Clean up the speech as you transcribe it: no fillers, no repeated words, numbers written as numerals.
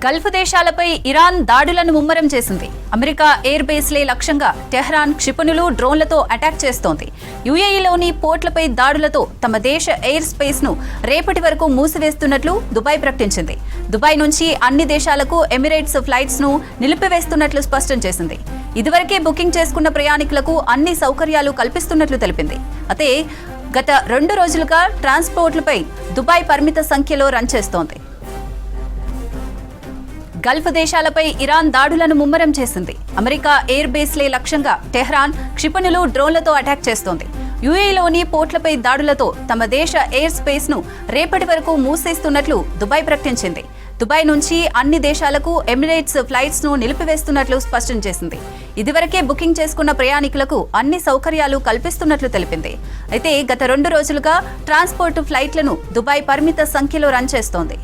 Gulf దేశాలపై Iran దాడులను ముమ్మరం చేసింది. అమెరికా ఎయిర్ బేస్లే లక్ష్యంగా టెహ్రాన్ క్షిపణులు, డ్రోన్లతో అటాక్ చేస్తోంది. యుఏఈలోని పోర్ట్లపై దాడులతో తమ దేశ ఎయిర్ స్పేస్ ను రేపటి వరకు మూసివేస్తున్నట్లు దుబాయ్ ప్రకటించింది. దుబాయ్ నుంచి అన్ని దేశాలకు ఎమిరేట్స్ ఫ్లైట్స్ ను నిలిపివేస్తున్నట్లు స్పష్టం చేసింది. ఇదివరకే బుకింగ్ చేసుకున్న ప్రయాణికులకు అన్ని సౌకర్యాలు కల్పిస్తున్నట్లు తెలిపింది. అయితే గత 2 రోజులుగా ట్రాన్స్పోర్ట్లపై దుబాయ్ పరిమిత సంఖ్యలో రన్ చేస్తోంది. గల్ఫ్ దేశాలపై ఇరాన్ దాడులను ముమ్మరం చేసింది. అమెరికా ఎయిర్ బేస్లే లక్ష్యంగా టెహ్రాన్ క్షిపణులు, డ్రోన్లతో అటాక్ చేస్తోంది. యుఏఈలోని పోర్ట్లపై దాడులతో తమ దేశ ఎయిర్ స్పేస్ ను రేపటి వరకు మూసేస్తున్నట్లు దుబాయ్ ప్రకటించింది. దుబాయ్ నుంచి అన్ని దేశాలకు ఎమిరేట్స్ ఫ్లైట్స్ ను నిలిపివేస్తున్నట్లు స్పష్టం చేసింది. ఇదివరకే బుకింగ్ చేసుకున్న ప్రయాణికులకు అన్ని సౌకర్యాలు కల్పిస్తున్నట్లు తెలిపింది. అయితే గత 2 రోజులుగా ట్రాన్స్పోర్ట్ ఫ్లైట్లను దుబాయ్ పరిమిత సంఖ్యలో రన్ చేస్తోంది.